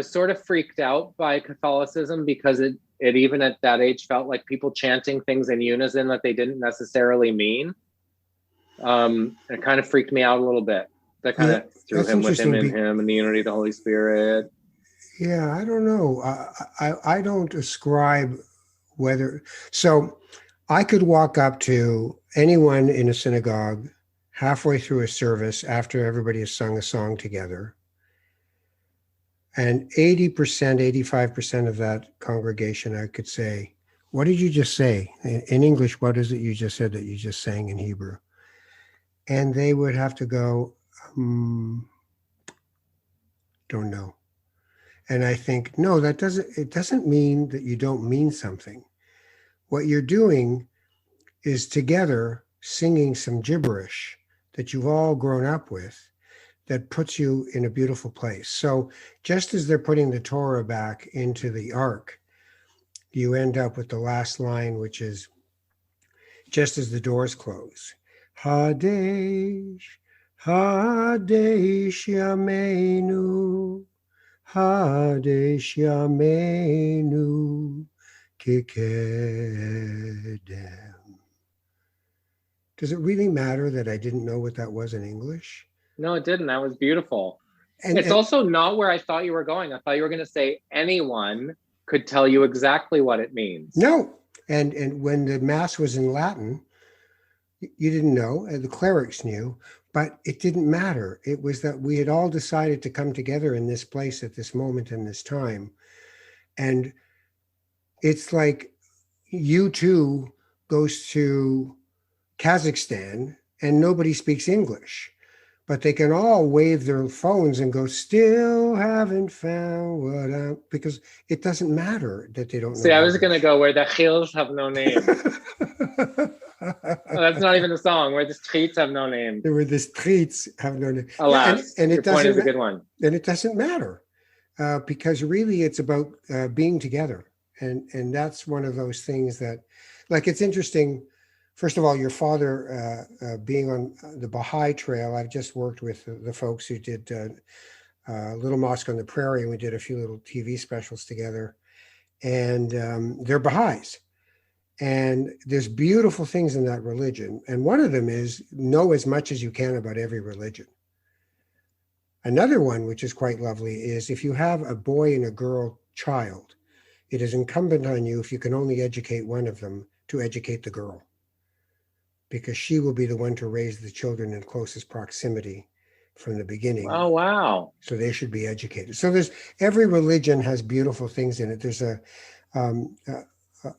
sort of freaked out by Catholicism because it even at that age felt like people chanting things in unison that they didn't necessarily mean. It kind of freaked me out a little bit. That kind of threw him with him in him and the unity of the Holy Spirit. Yeah, I don't know. I don't ascribe whether. So I could walk up to anyone in a synagogue halfway through a service after everybody has sung a song together. And 80%, 85% of that congregation, I could say, what did you just say? In English, what is it you just said that you just sang in Hebrew? And they would have to go, don't know. And I think, no, it doesn't mean that you don't mean something. What you're doing is together singing some gibberish that you've all grown up with that puts you in a beautiful place. So just as they're putting the Torah back into the ark, you end up with the last line, which is just as the doors close. Hadesh, Hadesh Yameinu, Hadesh Yameinu Kikedem. Does it really matter that I didn't know what that was in English? No, it didn't. That was beautiful. And it's also not where I thought you were going. I thought you were going to say anyone could tell you exactly what it means. No. And when the Mass was in Latin, you didn't know, the clerics knew, but it didn't matter. It was that we had all decided to come together in this place at this moment in this time. And it's like U2 goes to Kazakhstan and nobody speaks English, but they can all wave their phones and go, still haven't found what I, because it doesn't matter that they don't know. See, I was going to go where the hills have no name. Oh, that's not even a song. Where the streets have no name. Where the streets have no name. Alas, and your point is a good one. And it doesn't matter because really it's about being together. And that's one of those things that, like, it's interesting. First of all, your father being on the Baha'i Trail, I've just worked with the folks who did Little Mosque on the Prairie, and we did a few little TV specials together. And they're Baha'is. And there's beautiful things in that religion. And one of them is know as much as you can about every religion. Another one, which is quite lovely, is if you have a boy and a girl child, it is incumbent on you, if you can only educate one of them, to educate the girl, because she will be the one to raise the children in closest proximity from the beginning. Oh, wow. So they should be educated. So every religion has beautiful things in it. There's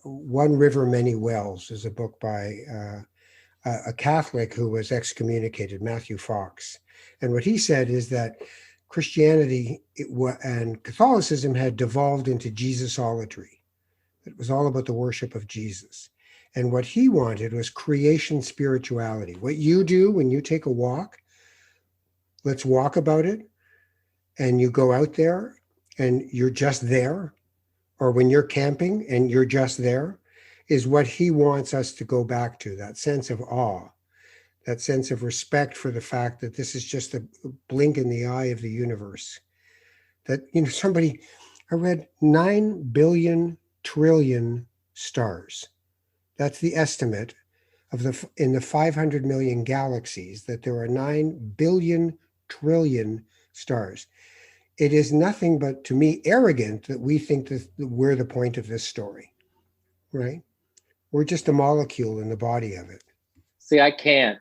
One River, Many Wells is a book by a Catholic who was excommunicated, Matthew Fox. And what he said is that Christianity and Catholicism had devolved into Jesusolatry. It was all about the worship of Jesus. And what he wanted was creation spirituality. What you do when you take a walk let's walk about it, and you go out there and you're just there, or when you're camping and you're just there, is what he wants us to go back to, that sense of awe, that sense of respect for the fact that this is just a blink in the eye of the universe. That, I read 9 billion trillion stars. That's the estimate in the 500 million galaxies, that there are 9 billion trillion stars. It is nothing but, to me, arrogant that we think that we're the point of this story, right? We're just a molecule in the body of it. See, I can't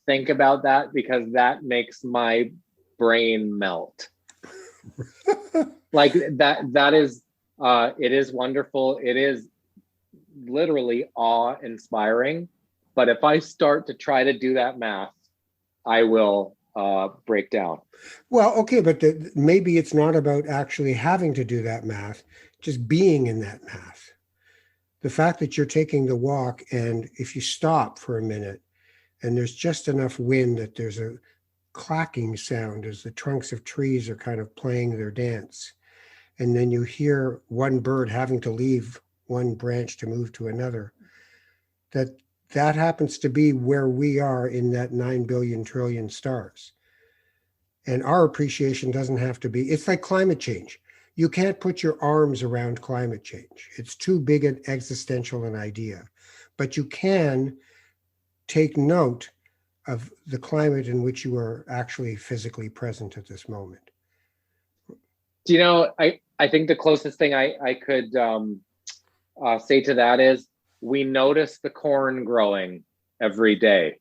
think about that because that makes my brain melt. Like that is, it is wonderful. It is literally awe-inspiring. But if I start to try to do that math, I will break down. Well, okay, but maybe it's not about actually having to do that math, just being in that math. The fact that you're taking the walk, and if you stop for a minute and there's just enough wind that there's a clacking sound as the trunks of trees are kind of playing their dance, and then you hear one bird having to leave one branch to move to another, that happens to be where we are in that 9 billion trillion stars. And our appreciation doesn't have to be, it's like climate change. You can't put your arms around climate change. It's too big an existential an idea. But you can take note of the climate in which you are actually physically present at this moment. Do you know, I think the closest thing I could say to that is, we notice the corn growing every day.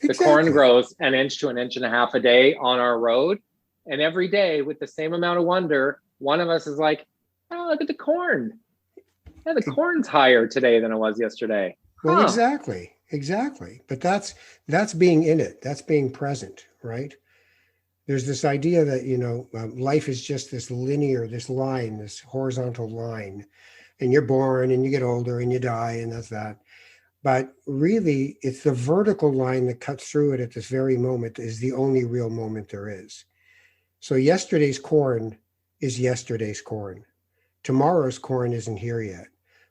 Exactly. The corn grows an inch to an inch and a half a day on our road. And every day, with the same amount of wonder, one of us is like, oh, look at the corn. Yeah, the corn's higher today than it was yesterday. Well, exactly. But that's being in it. That's being present, right? There's this idea that, life is just this linear, this line, this horizontal line. And you're born and you get older and you die, and that's that. But really, it's the vertical line that cuts through it at this very moment is the only real moment there is. So yesterday's corn is yesterday's corn. Tomorrow's corn isn't here yet.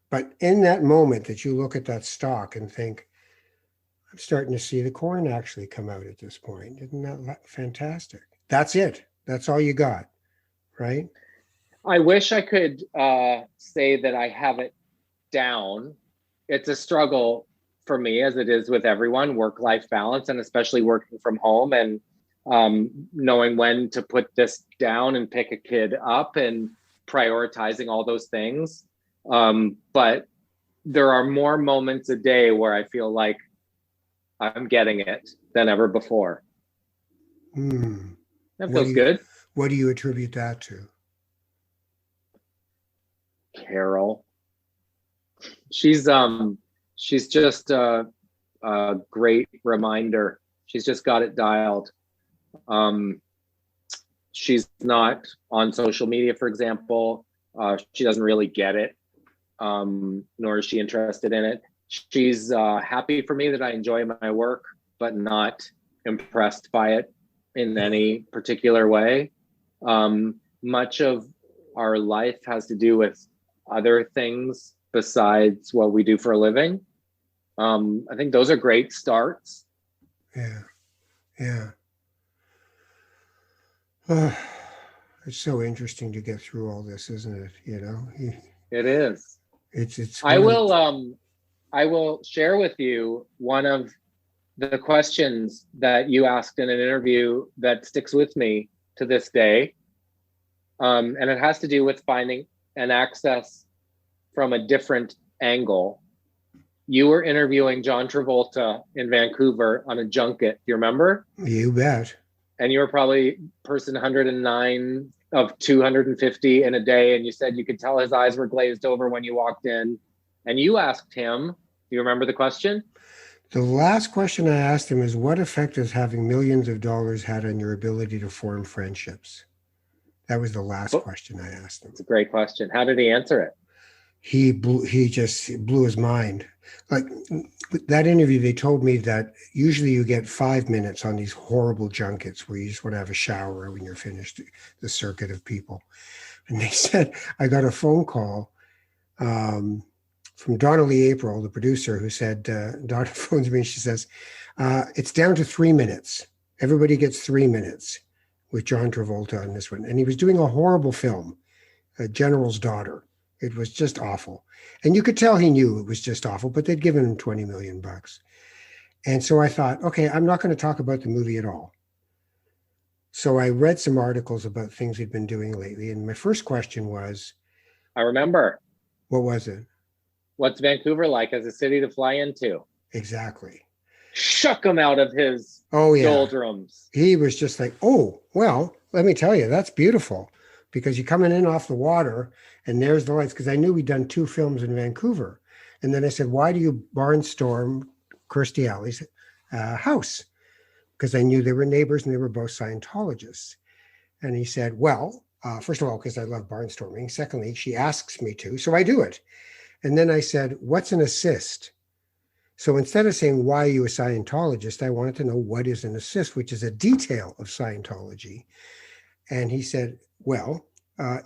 But in that moment that you look at that stalk and think, I'm starting to see the corn actually come out at this point. Isn't that fantastic? That's it. That's all you got, right? I wish I could say that I have it down. It's a struggle for me, as it is with everyone, work-life balance, and especially working from home, and knowing when to put this down and pick a kid up and prioritizing all those things. But there are more moments a day where I feel like I'm getting it than ever before. That feels good. What do you attribute that to? Carol. She's just a great reminder. She's just got it dialed. She's not on social media, for example. She doesn't really get it, nor is she interested in it. She's happy for me that I enjoy my work, but not impressed by it in any particular way. Much of our life has to do with other things besides what we do for a living. I think those are great starts. Yeah. It's so interesting to get through all this, isn't it? It is. It's. I will share with you one of the questions that you asked in an interview that sticks with me to this day. And it has to do with finding an access from a different angle. You were interviewing John Travolta in Vancouver on a junket. Do you remember? You bet. And you were probably person 109 of 250 in a day. And you said you could tell his eyes were glazed over when you walked in. And you asked him, do you remember the question? The last question I asked him is, what effect has having millions of dollars had on your ability to form friendships? That was the last question I asked him. It's a great question. How did he answer it? he just blew his mind. Like that interview, they told me that usually you get 5 minutes on these horrible junkets where you just want to have a shower when you're finished the circuit of people. And they said, I got a phone call from Donnelly April, the producer, who said, Donna phones me and she says, it's down to 3 minutes. Everybody gets 3 minutes with John Travolta on this one. And he was doing a horrible film, A General's Daughter. It was just awful. And you could tell he knew it was just awful, but they'd given him 20 million bucks. And so I thought, okay, I'm not going to talk about the movie at all. So I read some articles about things he'd been doing lately. And my first question was, I remember. What was it? What's Vancouver like as a city to fly into? Exactly. Shook him out of his doldrums. He was just like, oh, well, let me tell you, that's beautiful. Because you're coming in off the water and there's the lights. Because I knew we'd done 2 films in Vancouver. And then I said, why do you barnstorm Kirstie Alley's house? Because I knew they were neighbors and they were both Scientologists. And he said, well, first of all, because I love barnstorming. Secondly, she asks me to, so I do it. And then I said, what's an assist? So instead of saying, why are you a Scientologist? I wanted to know what is an assist, which is a detail of Scientology. And he said, well,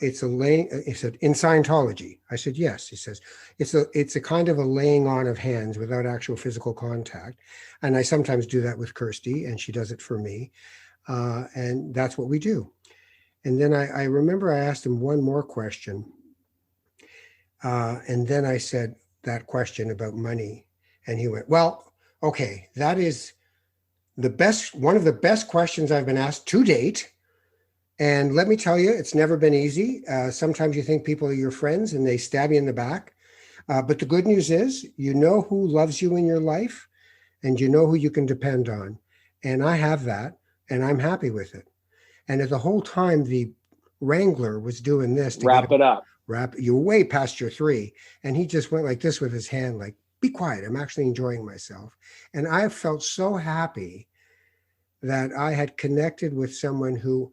it's a laying, he said, in Scientology. I said, yes. He says, it's a kind of a laying on of hands without actual physical contact. And I sometimes do that with Kirstie, and she does it for me. And that's what we do. And then I remember I asked him one more question. And then I said that question about money. And he went, well, okay, that is one of the best questions I've been asked to date. And let me tell you, it's never been easy. Sometimes you think people are your friends and they stab you in the back. But the good news is, you know who loves you in your life and you know who you can depend on. And I have that, and I'm happy with it. And at the whole time, the Wrangler was doing this to wrap it up. You're way past your 3. And he just went like this with his hand, like, be quiet. I'm actually enjoying myself. And I felt so happy that I had connected with someone who,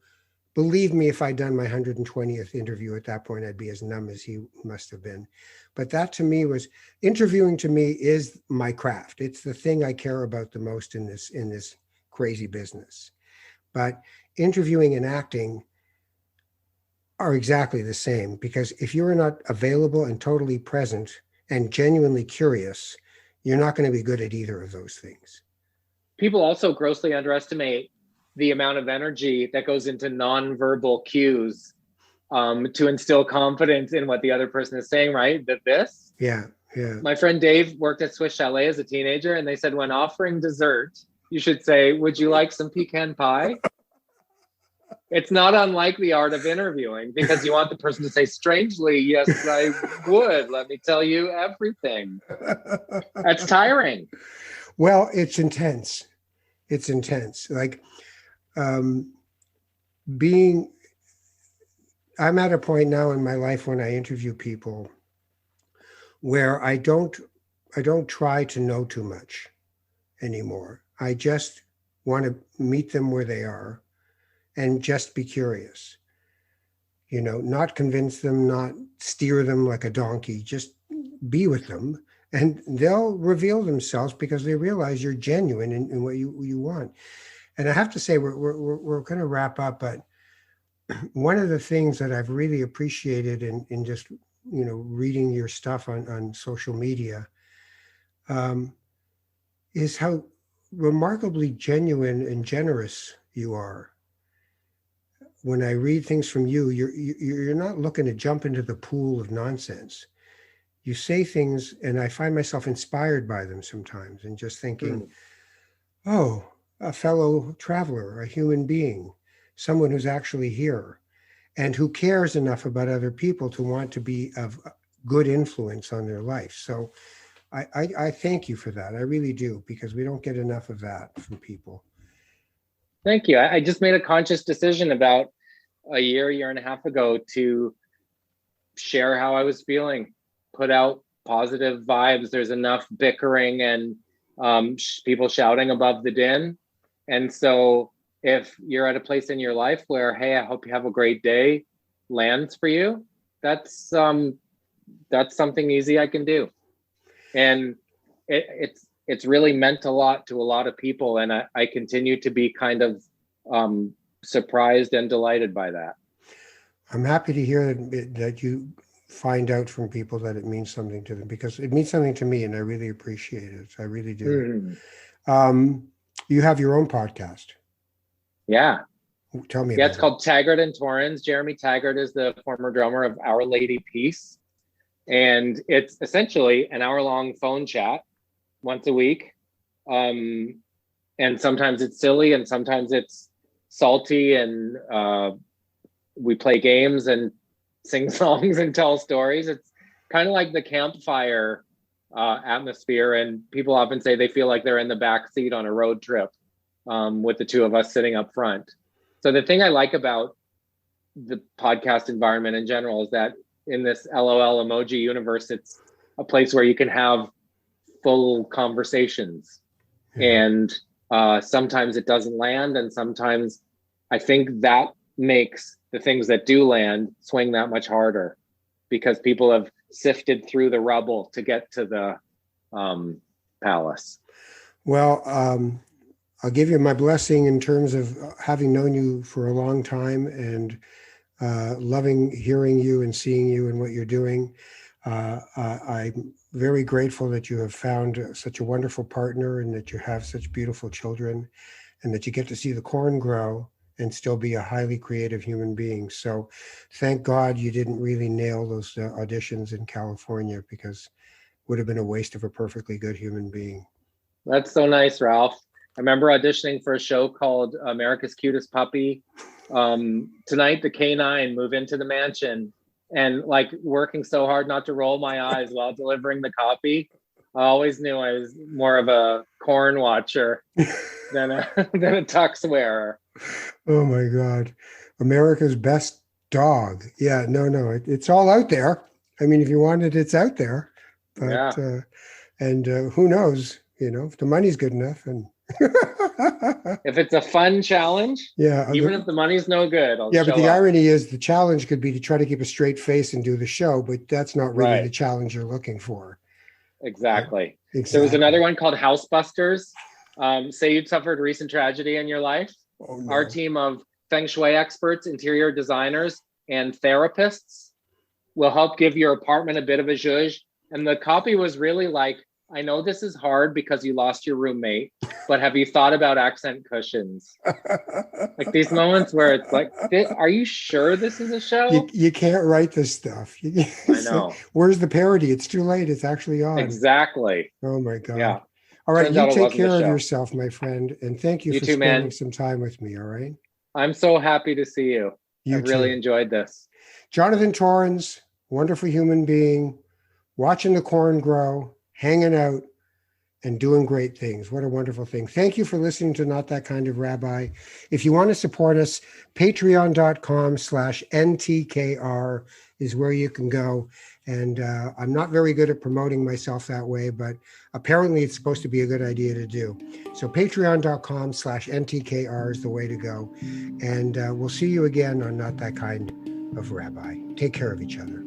believe me, if I'd done my 120th interview at that point, I'd be as numb as he must have been. But that to me was, interviewing to me is my craft. It's the thing I care about the most in this crazy business. But interviewing and acting are exactly the same, because if you're not available and totally present and genuinely curious, you're not going to be good at either of those things. People also grossly underestimate the amount of energy that goes into nonverbal cues to instill confidence in what the other person is saying, right? Yeah. My friend Dave worked at Swiss Chalet as a teenager, and they said when offering dessert, you should say, would you like some pecan pie? It's not unlike the art of interviewing, because you want the person to say, strangely, yes, I would. Let me tell you everything. That's tiring. Well, it's intense. It's intense. Like I'm at a point now in my life when I interview people where I don't try to know too much anymore. I just want to meet them where they are and just be curious, not convince them, not steer them like a donkey, just be with them, and they'll reveal themselves because they realize you're genuine in what you want. And I have to say, we're going to wrap up, but one of the things that I've really appreciated in just, reading your stuff on social media is how remarkably genuine and generous you are. When I read things from you, you're not looking to jump into the pool of nonsense. You say things, and I find myself inspired by them sometimes, and just thinking, oh, a fellow traveler, a human being, someone who's actually here and who cares enough about other people to want to be of good influence on their life. So I thank you for that. I really do, because we don't get enough of that from people. Thank you. I just made a conscious decision about a year and a half ago to share how I was feeling, put out positive vibes. There's enough bickering and people shouting above the din. And so if you're at a place in your life where, hey, I hope you have a great day, lands for you, that's that's something easy I can do. And it's really meant a lot to a lot of people. And I continue to be kind of surprised and delighted by that. I'm happy to hear that you find out from people that it means something to them, because it means something to me and I really appreciate it. I really do. You have your own podcast. Yeah. Tell me about it's it. Called Taggart and Torrens. Jeremy Taggart is the former drummer of Our Lady Peace. And it's essentially an hour-long phone chat once a week. And sometimes it's silly and sometimes it's salty, and we play games and sing songs and tell stories. It's kind of like the campfire atmosphere, and people often say they feel like they're in the back seat on a road trip with the two of us sitting up front. So the thing I like about the podcast environment in general is that in this LOL emoji universe, it's a place where you can have full conversations. And sometimes it doesn't land, and sometimes I think that makes the things that do land swing that much harder, because people have sifted through the rubble to get to the palace. Well, I'll give you my blessing in terms of having known you for a long time and loving hearing you and seeing you and what you're doing. I'm very grateful that you have found such a wonderful partner and that you have such beautiful children and that you get to see the corn grow and still be a highly creative human being. So thank God you didn't really nail those auditions in California, because it would have been a waste of a perfectly good human being. That's so nice, Ralph. I remember auditioning for a show called America's Cutest Puppy. Tonight, the K9 move into the mansion, and like working so hard not to roll my eyes while delivering the copy. I always knew I was more of a corn watcher than a tux wearer. Oh my God. America's best dog. Yeah, no, it's all out there. I mean, if you want it, it's out there. But, yeah. And who knows, if the money's good enough and if it's a fun challenge, even if the money's no good, I'll but the irony is the challenge could be to try to keep a straight face and do the show, but that's not really the challenge you're looking for. Exactly. There was another one called House Busters. Say you'd suffered recent tragedy in your life. Oh, no. Our team of feng shui experts, interior designers, and therapists will help give your apartment a bit of a zhuzh. And the copy was really like, I know this is hard because you lost your roommate, but have you thought about accent cushions? Like these moments where it's like, are you sure this is a show? You can't write this stuff. I know. Where's the parody? It's too late. It's actually on. Exactly. Oh my God. Yeah. All right. You take care of yourself, my friend. And thank you for spending some time with me. All right. I'm so happy to see you. I really enjoyed this. Jonathan Torrens, wonderful human being, watching the corn grow, hanging out, and doing great things. What a wonderful thing. Thank you for listening to Not That Kind of Rabbi. If you want to support us, patreon.com/NTKR is where you can go. And I'm not very good at promoting myself that way, but apparently it's supposed to be a good idea to do. So patreon.com/NTKR is the way to go. And we'll see you again on Not That Kind of Rabbi. Take care of each other.